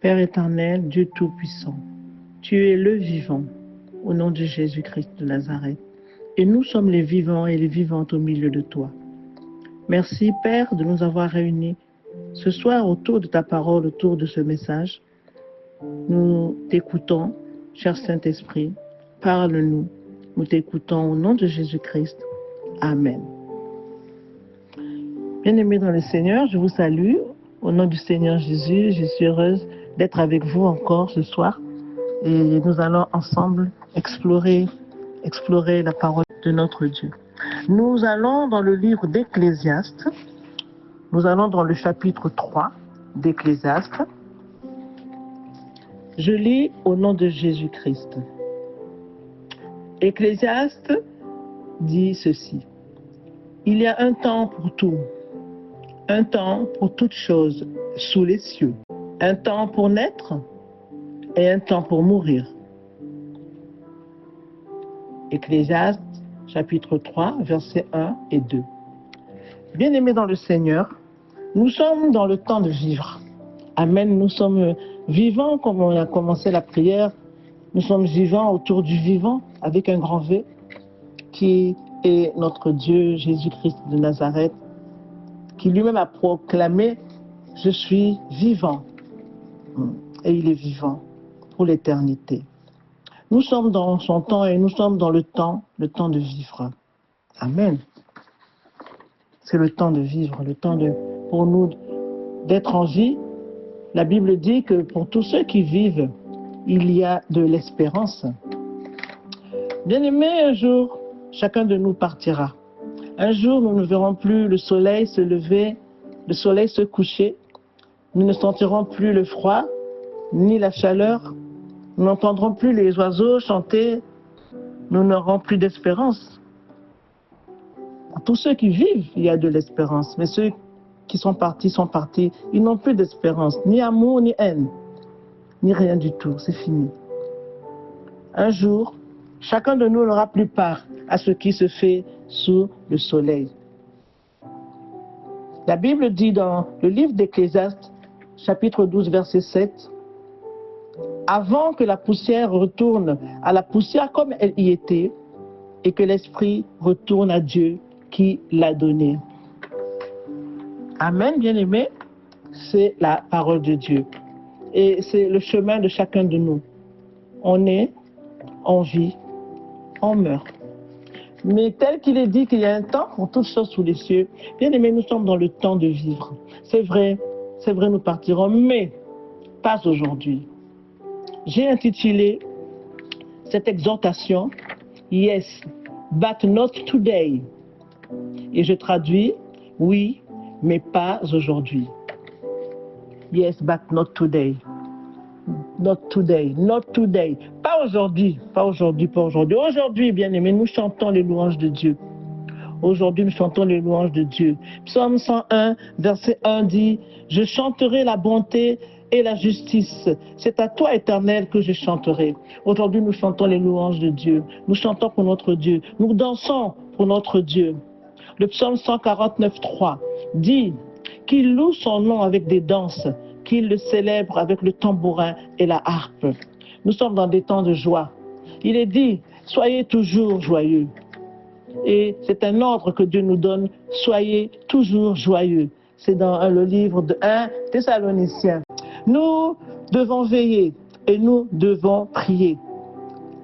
Père éternel, Dieu Tout-Puissant, tu es le vivant, au nom de Jésus-Christ de Nazareth. Et nous sommes les vivants et les vivantes au milieu de toi. Merci, Père, de nous avoir réunis ce soir autour de ta parole, autour de ce message. Nous t'écoutons, cher Saint-Esprit, parle-nous. Nous t'écoutons au nom de Jésus-Christ. Amen. Bien-aimés dans le Seigneur, je vous salue. Au nom du Seigneur Jésus, je suis heureuse d'être avec vous encore ce soir. Et nous allons ensemble explorer la parole de notre Dieu. Nous allons dans le livre d'Ecclésiaste. Nous allons dans le chapitre 3 d'Ecclésiaste. Je lis au nom de Jésus-Christ. Ecclésiaste dit ceci. Il y a un temps pour tout, un temps pour toutes choses sous les cieux, un temps pour naître et un temps pour mourir. Ecclésiaste, chapitre 3, versets 1 et 2. Bien-aimés dans le Seigneur, nous sommes dans le temps de vivre. Amen, nous sommes vivants comme on a commencé la prière. Nous sommes vivants autour du vivant avec un grand V qui est notre Dieu Jésus-Christ de Nazareth qui lui-même a proclamé « Je suis vivant » et il est vivant pour l'éternité. Nous sommes dans son temps et nous sommes dans le temps de vivre. Amen. C'est le temps de vivre, le temps pour nous d'être en vie. La Bible dit que pour tous ceux qui vivent, il y a de l'espérance. Bien-aimés, un jour, chacun de nous partira. Un jour, nous ne verrons plus le soleil se lever, le soleil se coucher. Nous ne sentirons plus le froid, ni la chaleur. Nous n'entendrons plus les oiseaux chanter. Nous n'aurons plus d'espérance. Pour tous ceux qui vivent, il y a de l'espérance. Mais ceux qui sont partis. Ils n'ont plus d'espérance, ni amour, ni haine, ni rien du tout. C'est fini. Un jour, chacun de nous n'aura plus part à ce qui se fait sous le soleil. La Bible dit dans le livre d'Ecclésiaste, chapitre 12, verset 7, « Avant que la poussière retourne à la poussière comme elle y était, et que l'esprit retourne à Dieu qui l'a donné. » Amen, bien-aimés, c'est la parole de Dieu. Et c'est le chemin de chacun de nous. On est, on vit, on meurt. Mais tel qu'il est dit qu'il y a un temps pour toutes choses sous les cieux, bien aimés, nous sommes dans le temps de vivre. C'est vrai, nous partirons, mais pas aujourd'hui. J'ai intitulé cette exhortation « Yes, but not today ». Et je traduis « Oui, mais pas aujourd'hui ». Yes, but not today. Not today, not today. Pas aujourd'hui, pas aujourd'hui, pas aujourd'hui. Aujourd'hui, bien aimés, nous chantons les louanges de Dieu. Aujourd'hui, nous chantons les louanges de Dieu. Psaume 101, verset 1 dit « Je chanterai la bonté et la justice. C'est à toi, Éternel, que je chanterai. » Aujourd'hui, nous chantons les louanges de Dieu. Nous chantons pour notre Dieu. Nous dansons pour notre Dieu. Le psaume 149, 3 dit « Qu'il loue son nom avec des danses, qu'il le célèbre avec le tambourin et la harpe. » Nous sommes dans des temps de joie. Il est dit « Soyez toujours joyeux. » Et c'est un ordre que Dieu nous donne, « Soyez toujours joyeux. » C'est dans le livre de 1 Thessaloniciens. Nous devons veiller et nous devons prier.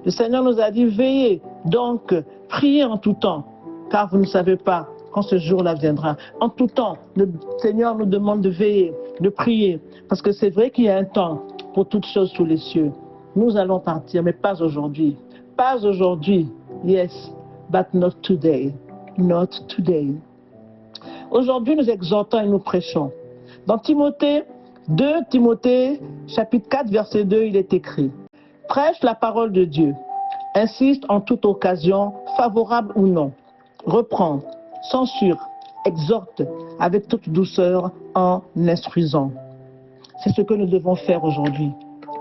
Le Seigneur nous a dit « Veillez, donc priez en tout temps, car vous ne savez pas quand ce jour-là viendra. » En tout temps, le Seigneur nous demande de veiller, de prier, parce que c'est vrai qu'il y a un temps pour toutes choses sous les cieux. Nous allons partir, mais pas aujourd'hui. Pas aujourd'hui. Yes, but not today. Not today. Aujourd'hui, nous exhortons et nous prêchons. Dans Timothée, 2 Timothée, chapitre 4, verset 2, il est écrit « Prêche la parole de Dieu. Insiste en toute occasion, favorable ou non. Reprend, censure, exhorte avec toute douceur en instruisant. » C'est ce que nous devons faire aujourd'hui.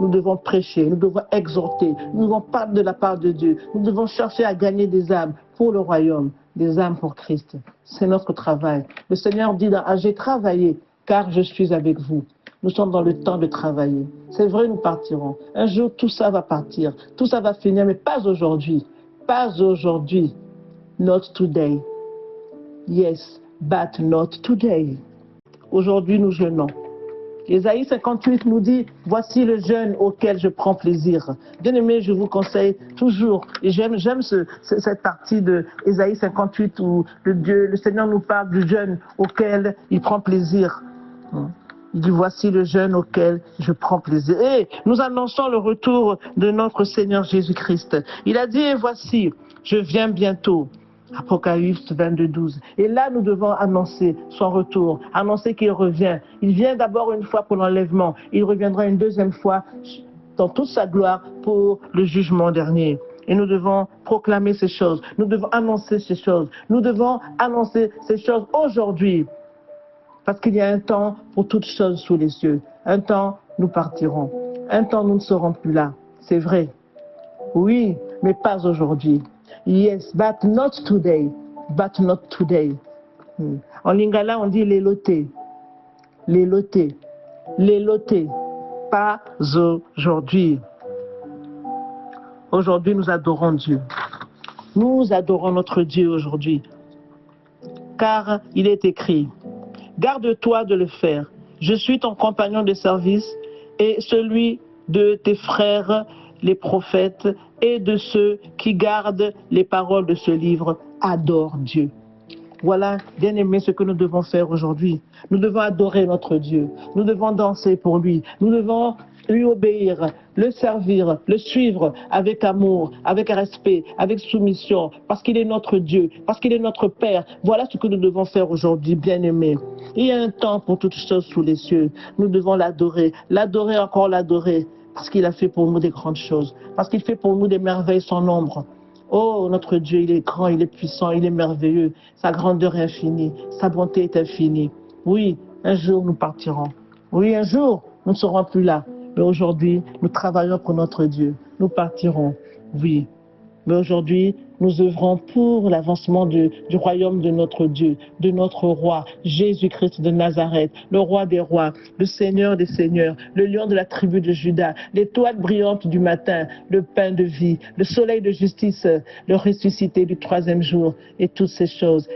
Nous devons prêcher, nous devons exhorter, nous devons parler de la part de Dieu. Nous devons chercher à gagner des âmes pour le royaume, des âmes pour Christ. C'est notre travail. Le Seigneur dit dans « J'ai travaillé car je suis avec vous. » Nous sommes dans le temps de travailler. C'est vrai, nous partirons. Un jour, tout ça va partir. Tout ça va finir, mais pas aujourd'hui. Pas aujourd'hui. Not today. Yes, but not today. Aujourd'hui, nous jeûnons. Ésaïe 58 nous dit, voici le jeûne auquel je prends plaisir. Bien aimé, je vous conseille toujours, et j'aime cette partie de Ésaïe 58 où le Seigneur nous parle du jeûne auquel il prend plaisir. Il dit, voici le jeûne auquel je prends plaisir. Et nous annonçons le retour de notre Seigneur Jésus-Christ. Il a dit, et voici, je viens bientôt. Apocalypse 22, 12. Et là, nous devons annoncer son retour, annoncer qu'il revient. Il vient d'abord une fois pour l'enlèvement. Il reviendra une deuxième fois dans toute sa gloire pour le jugement dernier. Et nous devons proclamer ces choses. Nous devons annoncer ces choses. Nous devons annoncer ces choses aujourd'hui. Parce qu'il y a un temps pour toutes choses sous les cieux. Un temps, nous partirons. Un temps, nous ne serons plus là. C'est vrai. Oui, mais pas aujourd'hui. Yes, but not today. But not today. En lingala, on dit les lotés. Les lotés. Les lotés. Pas aujourd'hui. Aujourd'hui, nous adorons Dieu. Nous adorons notre Dieu aujourd'hui. Car il est écrit, garde-toi de le faire. Je suis ton compagnon de service et celui de tes frères, les prophètes, et de ceux qui gardent les paroles de ce livre. Adore Dieu. Voilà, bien aimé, ce que nous devons faire aujourd'hui. Nous devons adorer notre Dieu. Nous devons danser pour lui. Nous devons lui obéir, le servir, le suivre avec amour, avec respect, avec soumission, parce qu'il est notre Dieu, parce qu'il est notre Père. Voilà ce que nous devons faire aujourd'hui, bien aimé. Il y a un temps pour toutes choses sous les cieux. Nous devons l'adorer, l'adorer, encore l'adorer, parce qu'il a fait pour nous des grandes choses, parce qu'il fait pour nous des merveilles sans nombre. Oh, notre Dieu, il est grand, il est puissant, il est merveilleux. Sa grandeur est infinie, sa bonté est infinie. Oui, un jour nous partirons. Oui, un jour nous ne serons plus là. Mais aujourd'hui, nous travaillons pour notre Dieu. Nous partirons. Oui. Mais aujourd'hui, nous œuvrons pour l'avancement du royaume de notre Dieu, de notre roi, Jésus-Christ de Nazareth, le roi des rois, le Seigneur des seigneurs, le lion de la tribu de Juda, l'étoile brillante du matin, le pain de vie, le soleil de justice, le ressuscité du troisième jour, et toutes ces choses,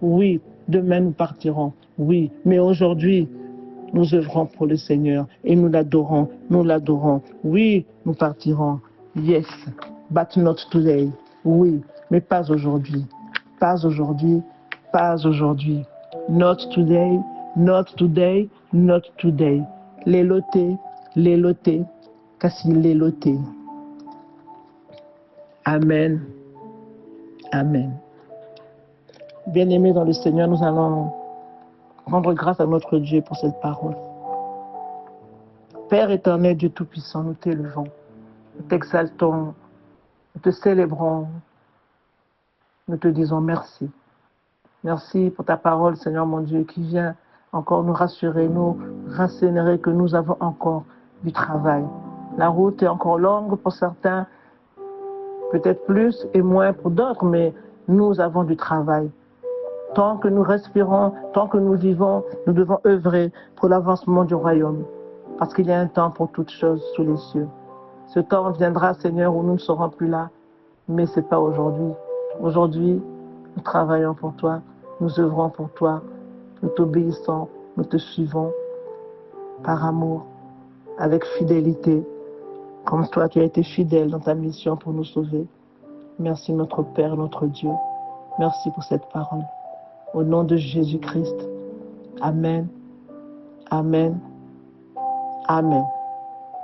Oui, demain nous partirons, oui, mais aujourd'hui, nous œuvrons pour le Seigneur et nous l'adorons. Oui, nous partirons. Yes, but not today. Oui, mais pas aujourd'hui. Pas aujourd'hui, pas aujourd'hui. Not today, not today, not today. Les lotés, Cassie les lotés. Amen. Amen. Bien-aimés dans le Seigneur, nous allons rendre grâce à notre Dieu pour cette parole. Père éternel, Dieu Tout-Puissant, nous t'élevons, nous t'exaltons, nous te célébrons, nous te disons merci. Merci pour ta parole, Seigneur mon Dieu, qui vient encore nous rassurer, nous rassénérer que nous avons encore du travail. La route est encore longue pour certains, peut-être plus et moins pour d'autres, mais nous avons du travail. Tant que nous respirons, tant que nous vivons, nous devons œuvrer pour l'avancement du royaume. Parce qu'il y a un temps pour toutes choses sous les cieux. Ce temps viendra, Seigneur, où nous ne serons plus là. Mais ce n'est pas aujourd'hui. Aujourd'hui, nous travaillons pour toi, nous œuvrons pour toi, nous t'obéissons, nous te suivons par amour, avec fidélité, comme toi tu as été fidèle dans ta mission pour nous sauver. Merci notre Père, notre Dieu. Merci pour cette parole. Au nom de Jésus-Christ. Amen. Amen. Amen.